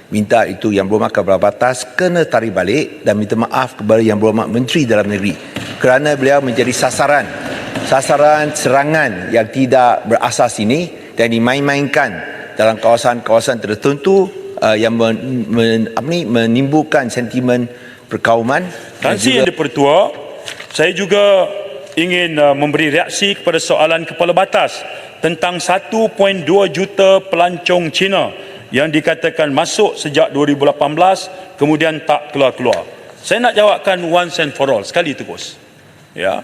minta itu Yang Berhormat Kepala Batas kena tarik balik dan minta maaf kepada Yang Berhormat Menteri Dalam Negeri kerana beliau menjadi sasaran serangan yang tidak berasas ini dan dimain-mainkan dalam kawasan-kawasan tertentu yang menimbulkan sentimen perkauman. Tan Sri Yang di-Pertua, saya juga ingin memberi reaksi kepada soalan Kepala Batas tentang 1.2 juta pelancong Cina yang dikatakan masuk sejak 2018 kemudian tak keluar-keluar. Saya nak jawabkan once and for all, sekali terus. Ya.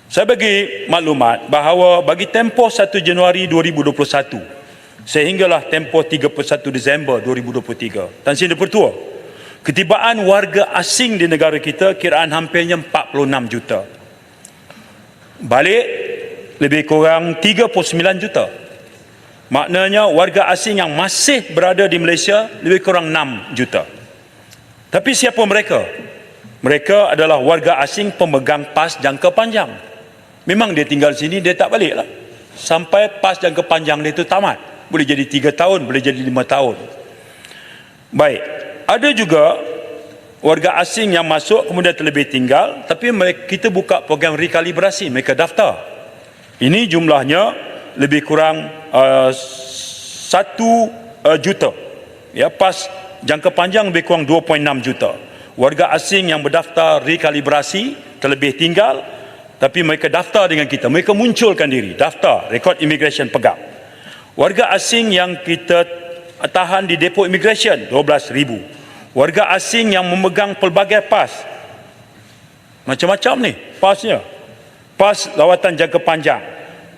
Saya bagi maklumat bahawa bagi tempoh 1 Januari 2021 sehinggalah tempoh 31 Disember 2023, Tan Sri di-Pertua, ketibaan warga asing di negara kita kiraan hampirnya 46 juta. Balik lebih kurang 39 juta. Maknanya warga asing yang masih berada di Malaysia lebih kurang 6 juta. Tapi siapa mereka? Mereka adalah warga asing pemegang PAS jangka panjang. Memang dia tinggal sini, dia tak balik lah sampai PAS jangka panjang dia itu tamat. Boleh jadi 3 tahun, boleh jadi 5 tahun. Baik, ada juga warga asing yang masuk kemudian terlebih tinggal, tapi kita buka program rekalibrasi, mereka daftar. Ini jumlahnya lebih kurang 1 juta. Ya, PAS jangka panjang lebih kurang 2.6 juta. Warga asing yang berdaftar rekalibrasi terlebih tinggal, tapi mereka daftar dengan kita, mereka munculkan diri, daftar, rekod immigration pegang. Warga asing yang kita tahan di depo immigration 12,000. Warga asing yang memegang pelbagai PAS, macam-macam ni PASnya. PAS lawatan jangka panjang,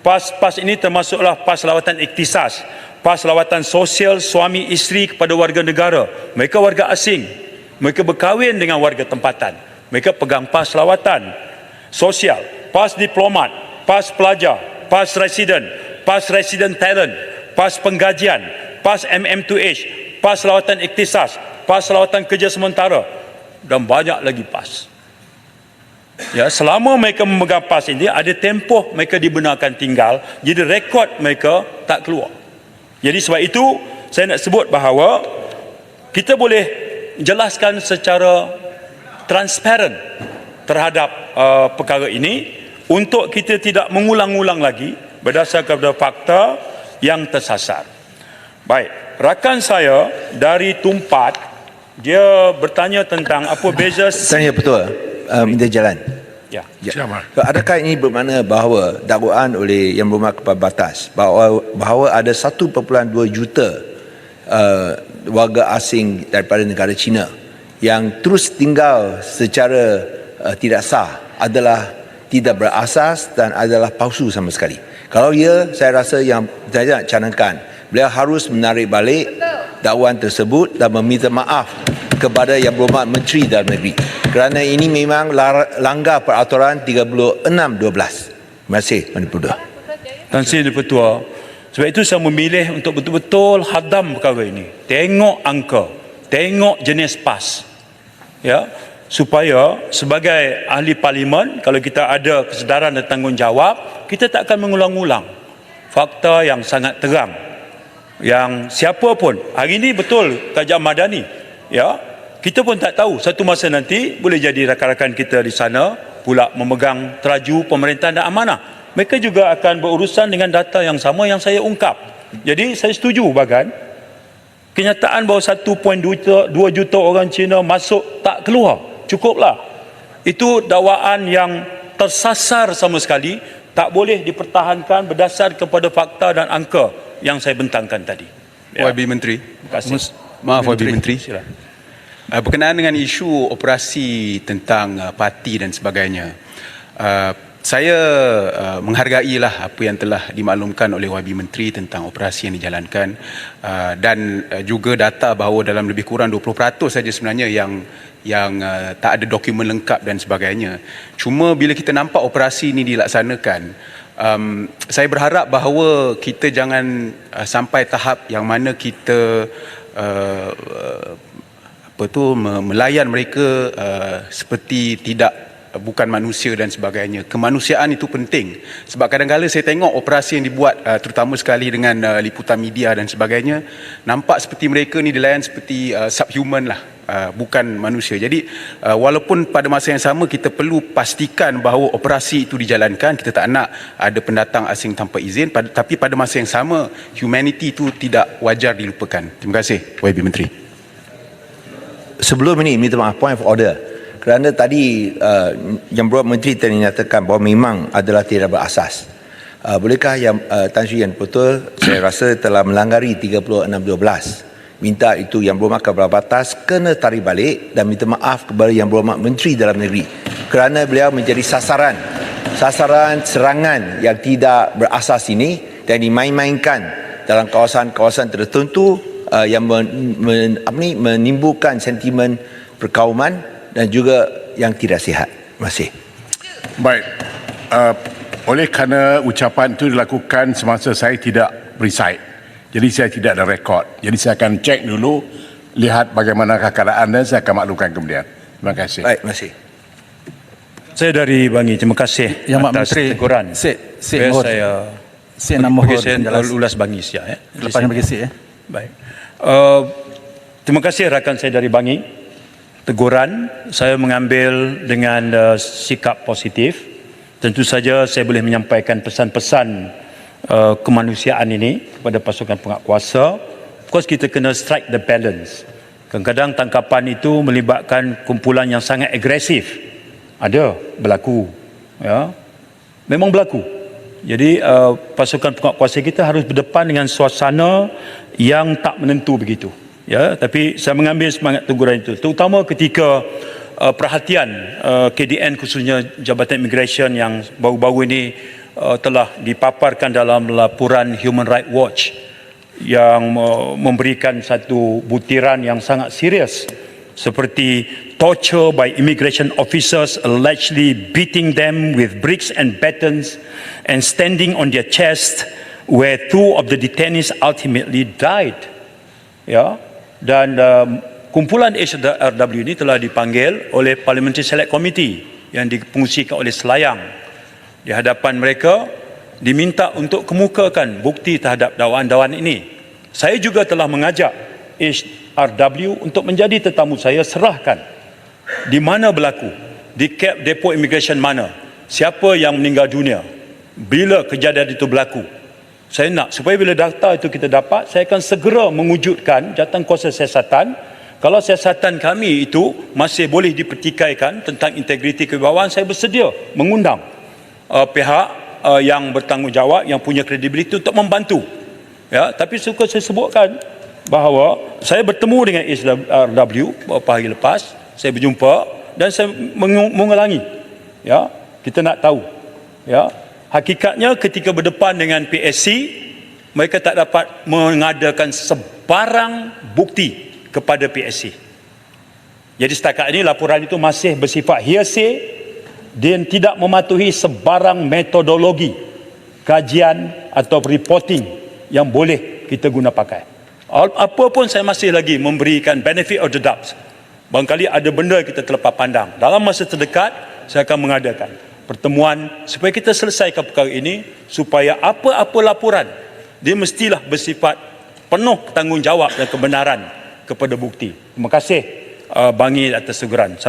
PAS ini termasuklah PAS lawatan iktisas, PAS lawatan sosial suami isteri kepada warga negara. Mereka warga asing, mereka berkahwin dengan warga tempatan, mereka pegang PAS lawatan sosial, PAS diplomat, PAS pelajar, PAS resident talent, PAS penggajian, PAS MM2H, PAS lawatan iktisas, PAS lawatan kerja sementara dan banyak lagi PAS. Ya, selama mereka memegang PAS ini ada tempoh mereka dibenarkan tinggal, jadi rekod mereka tak keluar. Jadi sebab itu saya nak sebut bahawa kita boleh jelaskan secara transparan terhadap perkara ini untuk kita tidak mengulang-ulang lagi berdasarkan kepada fakta yang tersasar. Baik, rakan saya dari Tumpat, dia bertanya tentang apa beza. Tanya betul, minta jalan. Ya. Adakah ini bermakna bahawa dakwaan oleh Yang Berhormat Kepala Batas bahawa ada 1.2 juta warga asing daripada negara China yang terus tinggal secara tidak sah adalah tidak berasas dan adalah palsu sama sekali? Kalau ya, saya rasa yang saya nak canangkan, beliau harus menarik balik dakwaan tersebut dan meminta maaf kepada Yang Berhormat Menteri Dalam Negeri kerana ini memang langgar peraturan 3612. Terima kasih, Tuan Tan Sri di-Pertua, sebab itu saya memilih untuk betul-betul hadam perkara ini. Tengok angka, tengok jenis PAS, ya, supaya sebagai ahli parlimen, kalau kita ada kesedaran dan tanggungjawab, kita tak akan mengulang-ulang fakta yang sangat terang yang siapa pun hari ini betul Tajam Madani, ya, kita pun tak tahu satu masa nanti boleh jadi rakan-rakan kita di sana pula memegang teraju pemerintahan dan amanah. Mereka juga akan berurusan dengan data yang sama yang saya ungkap. Jadi saya setuju Bagan, kenyataan bahawa 1.2 juta orang Cina masuk tak keluar cukuplah. Itu dakwaan yang tersasar sama sekali, tak boleh dipertahankan berdasar kepada fakta dan angka yang saya bentangkan tadi. Ya. YB Menteri. Terima kasih. Maaf YB Menteri. Silakan. Berkenaan dengan isu operasi tentang parti dan sebagainya, saya menghargailah apa yang telah dimaklumkan oleh YB Menteri tentang operasi yang dijalankan, dan juga data bahawa dalam lebih kurang 20% saja sebenarnya yang tak ada dokumen lengkap dan sebagainya. Cuma bila kita nampak operasi ini dilaksanakan, saya berharap bahawa kita jangan sampai tahap yang mana kita melayan mereka seperti tidak bukan manusia dan sebagainya. Kemanusiaan itu penting. Sebab kadang-kadang saya tengok operasi yang dibuat terutama sekali dengan liputan media dan sebagainya, nampak seperti mereka ni dilayan seperti subhuman lah, bukan manusia. Jadi walaupun pada masa yang sama kita perlu pastikan bahawa operasi itu dijalankan, kita tak nak ada pendatang asing tanpa izin, tapi pada masa yang sama humanity itu tidak wajar dilupakan. Terima kasih YB Menteri. Sebelum ini minta maaf, point of order. Kerana tadi Yang Berhormat Menteri telah menyatakan bahawa memang adalah tidak berasas. Bolehkah Tan Sri Yang Betul, saya rasa telah melanggaри 36.12. Minta itu Yang Berhormat Kepala Batas kena tarik balik dan minta maaf kepada Yang Berhormat Menteri Dalam Negeri kerana beliau menjadi sasaran serangan yang tidak berasas ini dan dimain-mainkan dalam kawasan-kawasan tertentu yang menimbulkan sentimen perkauman dan juga yang tidak sihat. Terima kasih. Baik. Oleh kerana ucapan itu dilakukan semasa saya tidak preside, jadi saya tidak ada rekod. Jadi saya akan cek dulu, lihat bagaimana keadaan dan saya akan maklumkan kemudian. Terima kasih. Baik, terima kasih. Saya dari Bangi, terima kasih Yang Mak atas Menteri, teguran. Saya nak mohon saya penjelasan. ulas Bangi siap ya. Lepas ni bagi saya. Baik. Terima kasih rakan saya dari Bangi. Teguran saya mengambil dengan sikap positif. Tentu saja saya boleh menyampaikan pesan-pesan kemanusiaan ini kepada pasukan pengak kuasa. Of course kita kena strike the balance. Kadang-kadang tangkapan itu melibatkan kumpulan yang sangat agresif. Ada berlaku, ya. Memang berlaku. Jadi pasukan pengak kuasa kita harus berdepan dengan suasana yang tak menentu begitu. Ya, tapi saya mengambil semangat teguran itu, terutama ketika perhatian KDN khususnya Jabatan Immigration yang baru-baru ini telah dipaparkan dalam laporan Human Rights Watch yang memberikan satu butiran yang sangat serius seperti torture by immigration officers allegedly beating them with bricks and batons and standing on their chest where two of the detainees ultimately died. Ya. Dan kumpulan HRW ini telah dipanggil oleh Parliamentary Select Committee yang dipengusikan oleh Selayang. Di hadapan mereka diminta untuk kemukakan bukti terhadap dakwaan-dakwaan ini. Saya juga telah mengajak HRW untuk menjadi tetamu saya, serahkan di mana berlaku, di camp depo immigration mana, siapa yang meninggal dunia, bila kejadian itu berlaku. Saya nak supaya bila data itu kita dapat, saya akan segera mewujudkan jawatankuasa siasatan. Kalau siasatan kami itu masih boleh dipertikaikan tentang integriti kewibawaan, saya bersedia mengundang pihak yang bertanggungjawab, yang punya kredibiliti untuk membantu. Ya, tapi suka saya sebutkan bahawa saya bertemu dengan HRW beberapa hari lepas, saya berjumpa dan saya mengulangi. Ya, kita nak tahu. Ya, hakikatnya ketika berdepan dengan PSC, mereka tak dapat mengadakan sebarang bukti kepada PSC. Jadi setakat ini laporan itu masih bersifat hearsay dan tidak mematuhi sebarang metodologi kajian atau reporting yang boleh kita guna pakai. Apa pun saya masih lagi memberikan benefit of the doubt. Barangkali ada benda kita terlepas pandang. Dalam masa terdekat saya akan mengadakan pertemuan supaya kita selesaikan perkara ini, supaya apa-apa laporan dia mestilah bersifat penuh tanggungjawab dan kebenaran kepada bukti. Terima kasih Bangi atas teguran.